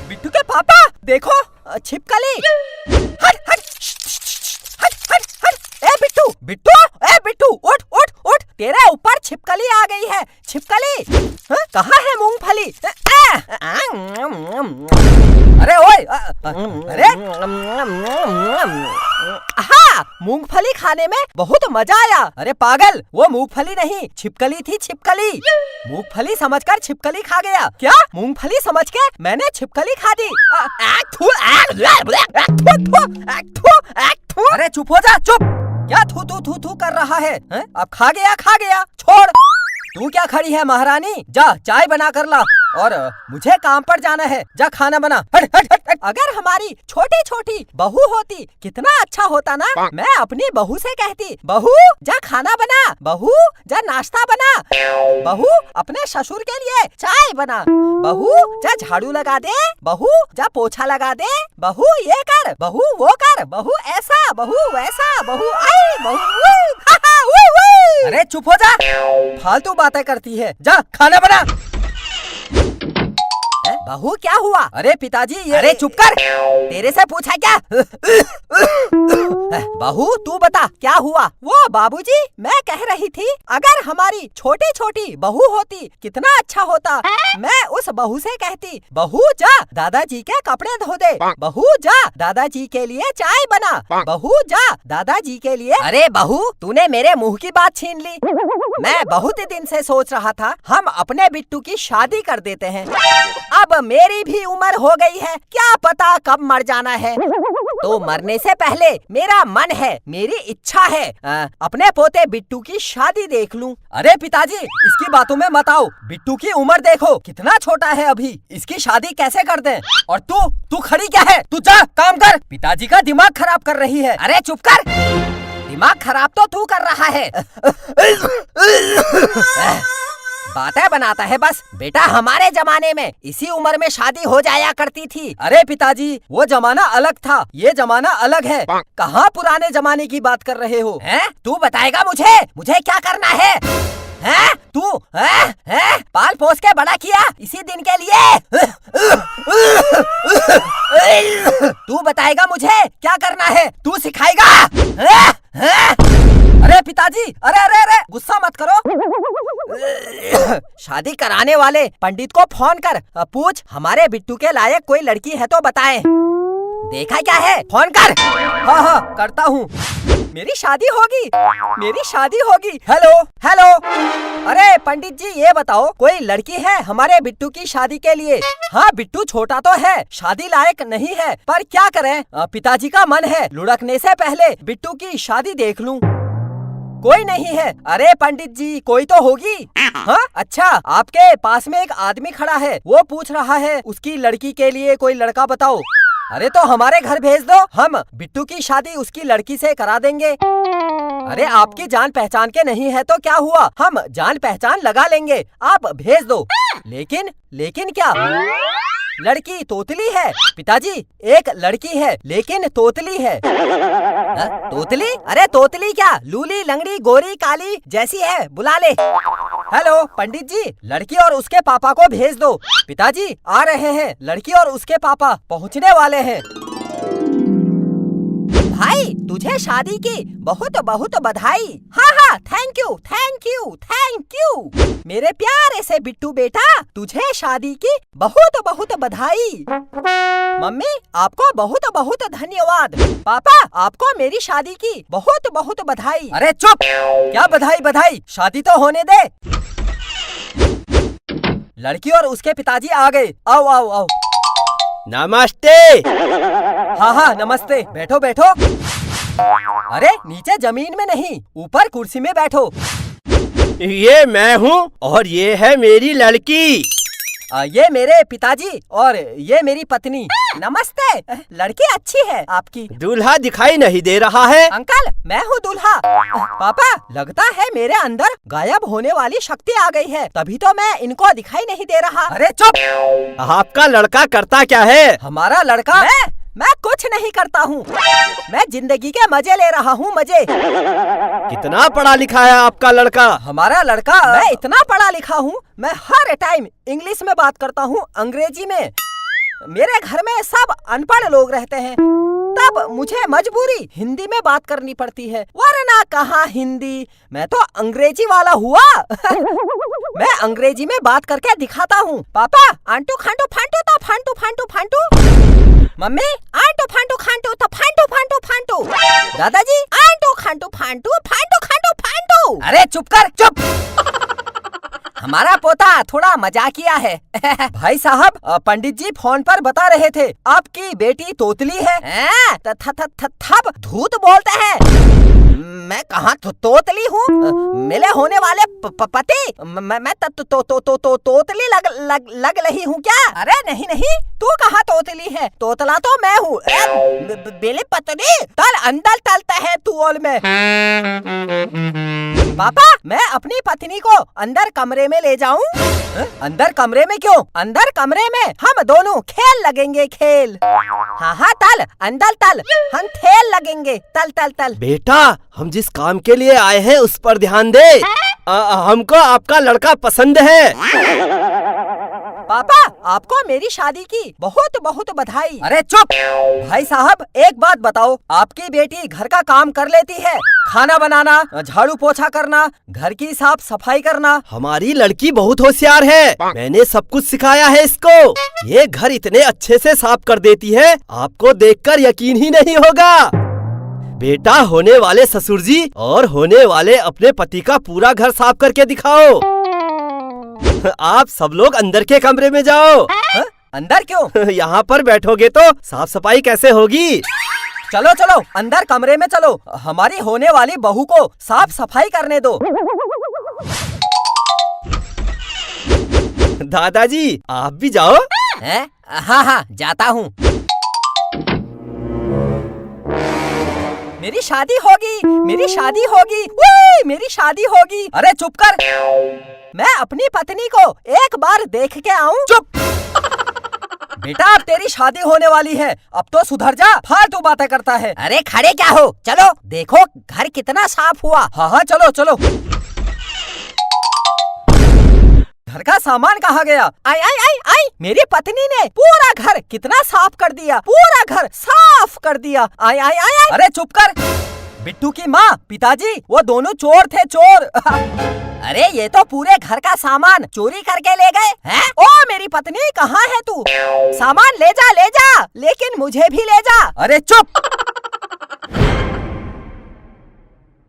बिट्टू के पापा देखो छिपकली। हट हट हट हट हट। ए बिट्टू बिट्टू, ए बिट्टू उठ उठ उठ, तेरे ऊपर छिपकली आ गई है। छिपकली कहाँ है मूंगफली? अरे ओए अरे हाँ, मूंगफली खाने में बहुत मजा आया। अरे पागल, वो मूंगफली नहीं छिपकली थी, छिपकली। मूंगफली समझकर छिपकली खा गया। क्या मूंगफली समझ के मैंने छिपकली खा दी? अरे चुप हो जा, चुप। क्या थू थू थू थू कर रहा है? अब खा गया छोड़। तू क्या खड़ी है महारानी? जा चाय बना कर ला, और मुझे काम पर जाना है। जा खाना बना। हट हट हट हट। अगर हमारी छोटी छोटी बहू होती कितना अच्छा होता ना। मैं अपनी बहू से कहती, बहू जा खाना बना, बहू जा नाश्ता बना, बहू अपने ससुर के लिए चाय बना, बहू जा झाड़ू लगा दे, बहू जा पोछा लगा दे, बहू ये कर, बहू वो कर, बहू ऐसा, बहू वैसा, बहू आई, बहू अरे चुप हो जा, फालतू बातें करती है। जा खाना बना। बहू क्या हुआ? अरे पिताजी ये। अरे चुप कर, तेरे से पूछा क्या? बहू तू बता क्या हुआ? वो बाबूजी मैं कह रही थी, अगर हमारी छोटी छोटी बहू होती कितना अच्छा होता। मैं उस बहू से कहती, बहू जा दादाजी के कपड़े धो दे, बहू जा दादाजी के लिए चाय बना, बहू जा दादाजी के लिए। अरे बहू तूने मेरे मुंह की बात छीन ली। मैं बहुत दिन से सोच रहा था हम अपने बिट्टू की शादी कर देते हैं। अब मेरी भी उम्र हो गई है, क्या पता कब मर जाना है। तो मरने से पहले मेरा मन है, मेरी इच्छा है अपने पोते बिट्टू की शादी देख लूं। अरे पिताजी इसकी बातों में मत आओ, बिट्टू की उम्र देखो कितना छोटा है अभी, इसकी शादी कैसे कर दें? और तू खड़ी क्या है? तू जा काम कर, पिताजी का दिमाग खराब कर रही है। अरे चुप कर, दिमाग खराब तो तू कर रहा है। बातें बनाता है बस। बेटा हमारे जमाने में इसी उम्र में शादी हो जाया करती थी। अरे पिताजी वो जमाना अलग था, ये जमाना अलग है। कहाँ पुराने जमाने की बात कर रहे हो? हैं? तू बताएगा मुझे क्या करना है? हैं? तू पाल पोस के बड़ा किया इसी दिन के लिए। तू बताएगा मुझे क्या करना है? तू सिखाएगा? अरे पिताजी अरे अरे अरे गुस्सा मत करो। शादी कराने वाले पंडित को फोन कर, पूछ हमारे बिट्टू के लायक कोई लड़की है तो बताए। देखा क्या है? फोन कर। हाँ करता हूँ। मेरी शादी होगी। Hello hello. अरे पंडित जी ये बताओ कोई लड़की है हमारे बिट्टू की शादी के लिए? हाँ बिट्टू छोटा तो है, शादी लायक नहीं है, पर क्या करें पिताजी का मन है लुढ़कने से पहले बिट्टू की शादी देख लूं। कोई नहीं है। अरे पंडित जी कोई तो होगी। हाँ अच्छा, आपके पास में एक आदमी खड़ा है, वो पूछ रहा है उसकी लड़की के लिए कोई लड़का बताओ। अरे तो हमारे घर भेज दो, हम बिट्टू की शादी उसकी लड़की से करा देंगे। अरे आपकी जान पहचान के नहीं है तो क्या हुआ, हम जान पहचान लगा लेंगे, आप भेज दो। लेकिन क्या? लड़की तोतली है पिताजी, एक लड़की है लेकिन तोतली है। तोतली? अरे तोतली क्या, लूली लंगड़ी गोरी काली जैसी है, बुला ले। हेलो पंडित जी लड़की और उसके पापा को भेज दो। पिताजी आ रहे हैं, लड़की और उसके पापा पहुँचने वाले हैं। भाई तुझे शादी की बहुत बहुत बधाई। हाँ थैंक यू मेरे प्यारे से बिट्टू बेटा, तुझे शादी की बहुत बहुत बधाई। मम्मी आपको बहुत बहुत धन्यवाद। पापा आपको मेरी शादी की बहुत बहुत बधाई। अरे चुप, क्या बधाई, शादी तो होने दे। लड़की और उसके पिताजी आ गए। आओ। नमस्ते। हाँ नमस्ते, बैठो। अरे नीचे जमीन में नहीं, ऊपर कुर्सी में बैठो। ये मैं हूँ और ये है मेरी लड़की। ये मेरे पिताजी और ये मेरी पत्नी। नमस्ते, लड़की अच्छी है आपकी। दूल्हा दिखाई नहीं दे रहा है। अंकल मैं हूँ दूल्हा। पापा लगता है मेरे अंदर गायब होने वाली शक्ति आ गई है, तभी तो मैं इनको दिखाई नहीं दे रहा। अरे चुप। आपका लड़का करता क्या है? हमारा लड़का मैं कुछ नहीं करता हूँ। मैं जिंदगी के मजे ले रहा हूँ, मजे। कितना पढ़ा लिखा है आपका लड़का? हमारा लड़का? मैं इतना पढ़ा लिखा हूँ, मैं हर टाइम इंग्लिश में बात करता हूँ, अंग्रेजी में। मेरे घर में सब अनपढ़ लोग रहते हैं, तब मुझे मजबूरी हिंदी में बात करनी पड़ती है, वरना कहाँ हिंदी, मैं तो अंग्रेजी वाला हुआ। मैं अंग्रेजी में बात करके दिखाता हूँ। पापा, आंटू खांटू फांटू तो फांटू फांटू फांटू। मम्मी, आंटू फांटू खांटू तो फांटू फांटू फांटू। दादाजी, आंटू खांटू फांटू फांटू खांटू फांटू। अरे चुप कर, चुप। हमारा पोता थोड़ा मजाकिया है। भाई साहब, पंडित जी फोन पर बता रहे थे आपकी बेटी तोतली है। थप धूत बोलते हैं। मैं कहाँ तोतली हूँ? मिले होने वाले पति मैं तोतली लग रही हूँ क्या? अरे नहीं नहीं, तू कहाँ तोतली है? तोतला तो मैं हूँ। बेले पतली तल अंदर तलता है तू ओल में। पापा, मैं अपनी पत्नी को अंदर कमरे में ले जाऊं? अंदर कमरे में क्यों? अंदर कमरे में हम दोनों खेल लगेंगे, खेल। हाँ हाँ, तल अंदर तल, हम खेल लगेंगे, तल तल तल। बेटा, हम जिस काम के लिए आए हैं उस पर ध्यान दे। हमको आपका लड़का पसंद है। पापा, आपको मेरी शादी की बहुत बहुत बधाई। अरे चुप। भाई साहब, एक बात बताओ, आपकी बेटी घर का काम कर लेती है? खाना बनाना, झाड़ू पोछा करना, घर की साफ सफाई करना? हमारी लड़की बहुत होशियार है, मैंने सब कुछ सिखाया है इसको। ये घर इतने अच्छे से साफ कर देती है, आपको देखकर यकीन ही नहीं होगा। बेटा, होने वाले ससुर जी और होने वाले अपने पति का पूरा घर साफ करके दिखाओ। आप सब लोग अंदर के कमरे में जाओ। अंदर क्यों? यहाँ पर बैठोगे तो साफ सफाई कैसे होगी? चलो चलो, अंदर कमरे में चलो, हमारी होने वाली बहू को साफ सफाई करने दो। दादाजी, आप भी जाओ। हाँ हाँ, जाता हूँ। मेरी शादी होगी, मेरी शादी होगी, मेरी शादी होगी। अरे चुप कर। मैं अपनी पत्नी को एक बार देख के आऊं? चुप। बेटा, अब तेरी शादी होने वाली है, अब तो सुधर जा, फालतू बातें करता है। अरे खड़े क्या हो, चलो देखो घर कितना साफ हुआ। हाँ हाँ, चलो चलो। घर का सामान कहाँ गया? आई आई आई आई, मेरी पत्नी ने पूरा घर कितना साफ कर दिया, पूरा घर साफ कर दिया। आई आई आई आई। अरे चुप कर। बिट्टू की माँ, पिताजी, वो दोनों चोर थे, चोर। अरे ये तो पूरे घर का सामान चोरी करके ले गए हैं। ओ मेरी पत्नी, कहाँ है तू? सामान ले जा, लेकिन मुझे भी ले जा। अरे चुप।